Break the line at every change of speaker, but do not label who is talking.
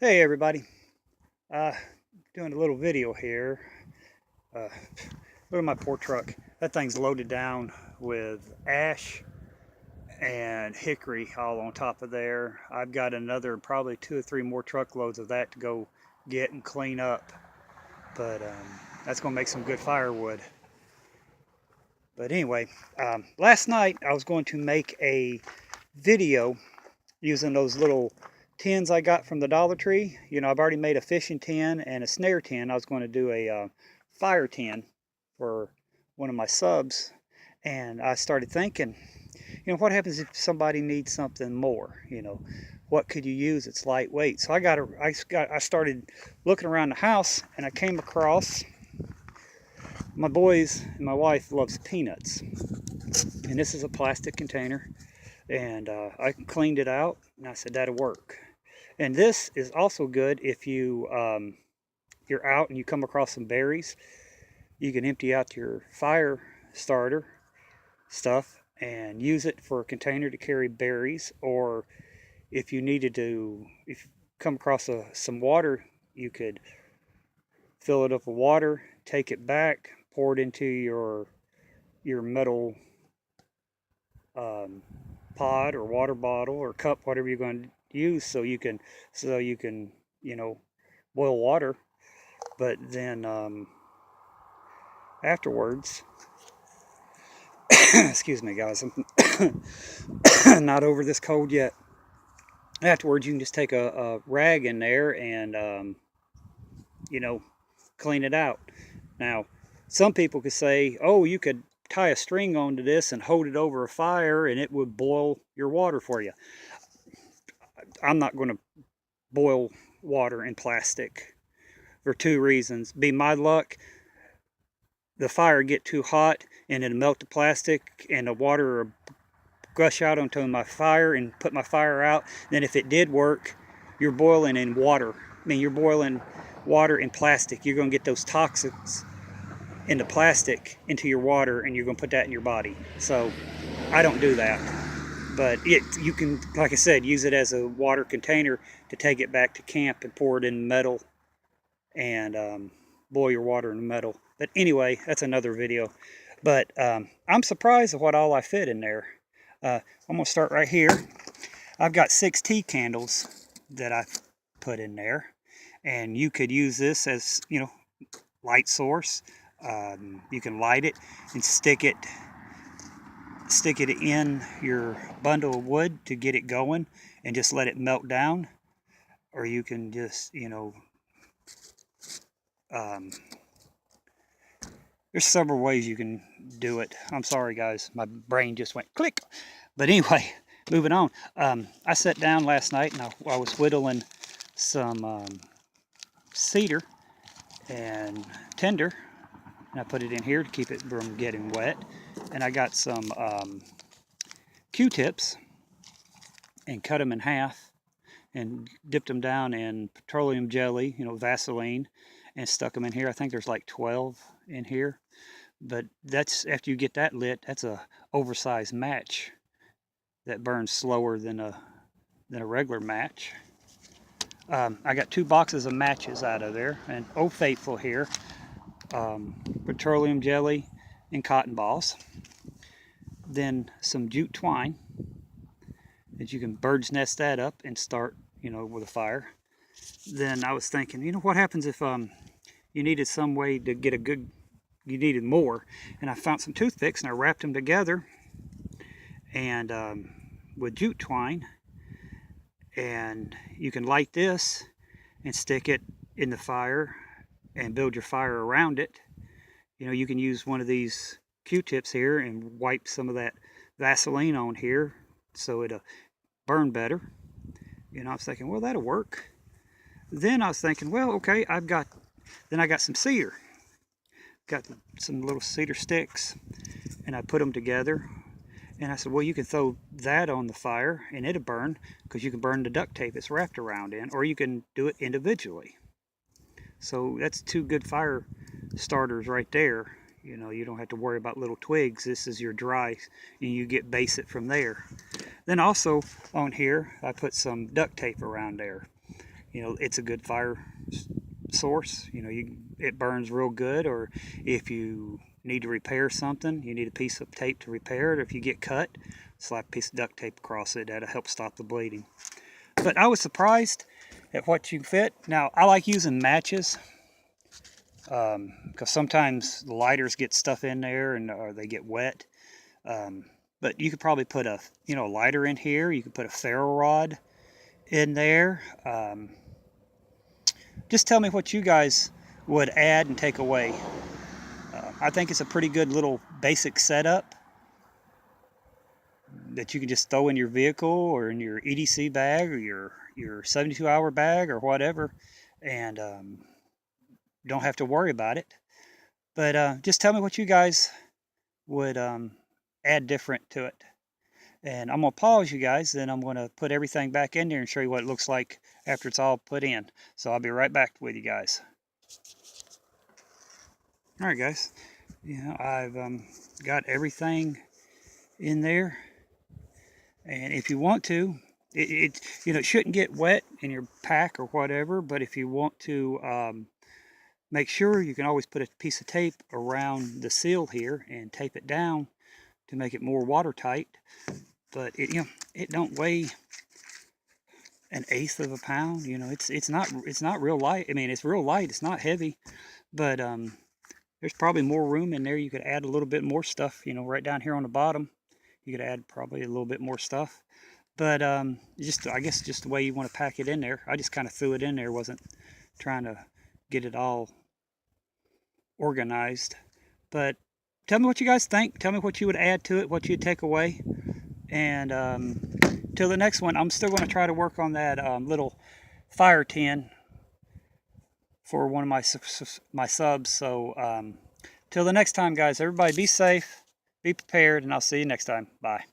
Hey everybody, uh, doing a little video here. Uh, Look at my poor truck. That thing's loaded down with ash and hickory all on top of there. I've got another probably 2 or 3 more truckloads of that to go get and clean up. But that's gonna make some good firewood. But anyway, last night I was going to make a video using those little tins I got from the Dollar Tree. You know, I've already made a fishing tin and a snare tin. I was going to do a fire tin for one of my subs. And I started thinking, what happens if somebody needs something more? What could you use that's lightweight? So I started looking around the house and I came across my boys and my wife loves peanuts. And this is a plastic container. And I cleaned it out and I said that'll work. And this is also good if you're out and you come across some berries. You can empty out your fire starter stuff and use it for a container to carry berries. Or if you needed to, if you come across some water, you could fill it up with water, take it back, pour it into your metal um, pod or water bottle or cup, whatever you're going to use, so you can boil water. But then afterwards, excuse me, guys, I'm not over this cold yet. Afterwards, you can just take a rag in there and you know clean it out. Now, some people could say, "Oh, you could tie a string onto this and hold it over a fire, and it would boil your water for you." I'm not going to boil water in plastic for 2 reasons. Be my luck, the fire get too hot and it'll melt the plastic and the water will gush out onto my fire and put my fire out. Then if it did work, you're boiling in water. You're boiling water in plastic. You're going to get those toxins in the plastic into your water and you're going to put that in your body. So I don't do that. But you can, like I said, use it as a water container to take it back to camp and pour it in metal and boil your water in metal. But anyway, that's another video. But I'm surprised at what all I fit in there. I'm going to start right here. I've got 6 tea candles that I put in there. And you could use this as, light source. You can light it and stick it in your bundle of wood to get it going and just let it melt down. Or you can just, um, there's several ways you can do it. I'm sorry, guys. My brain just went click. But anyway, moving on. I sat down last night and I was whittling some cedar and tinder. And I put it in here to keep it from getting wet. And I got some Q-tips and cut them in half and dipped them down in petroleum jelly, Vaseline, and stuck them in here. I think there's like 12 in here. But that's, after you get that lit, that's a oversized match that burns slower than a regular match. I got 2 boxes of matches out of there, and Old Faithful here, petroleum jelly, and cotton balls. Then some jute twine that you can bird's nest that up and start, with a fire. Then I was thinking, what happens if you needed some way to get you needed more, and I found some toothpicks and I wrapped them together and with jute twine, and you can light this and stick it in the fire and build your fire around it. You can use one of these Q-tips here and wipe some of that Vaseline on here so it'll burn better. I was thinking, well, that'll work. Then I was thinking, well, okay, I got some cedar. Got some little cedar sticks, and I put them together. And I said, well, you can throw that on the fire and it'll burn, because you can burn the duct tape it's wrapped around in, or you can do it individually. So that's 2 good fire starters right there. You don't have to worry about little twigs. This is your dry, and you get base it from there. Then also on here, I put some duct tape around there. you know, it's a good fire source. You know, it burns real good. Or if you need to repair something, you need a piece of tape to repair it. Or if you get cut, slap a piece of duct tape across it. That'll help stop the bleeding. But I was surprised at what you fit. Now, I like using matches because sometimes the lighters get stuff in there or they get wet. But you could probably put a lighter in here. You could put a ferro rod in there. Just tell me what you guys would add and take away. I think it's a pretty good little basic setup that you can just throw in your vehicle or in your EDC bag or your 72-hour bag or whatever, and don't have to worry about it. But just tell me what you guys would add different to it. And I'm going to pause you guys, then I'm going to put everything back in there and show you what it looks like after it's all put in. So I'll be right back with you guys. All right, guys. I've got everything in there. And if you want to, it shouldn't get wet in your pack or whatever, but if you want to make sure, you can always put a piece of tape around the seal here and tape it down to make it more watertight. But it don't weigh an eighth of a pound. It's not real light. I mean, it's real light. It's not heavy, but there's probably more room in there. You could add a little bit more stuff. Right down here on the bottom, you could add probably a little bit more stuff. But I guess just the way you want to pack it in there. I just kind of threw it in there. Wasn't trying to get it all organized. But tell me what you guys think. Tell me what you would add to it, what you'd take away. And till the next one, I'm still going to try to work on that little fire tin for one of my subs. So till the next time, guys, everybody be safe, be prepared, and I'll see you next time. Bye.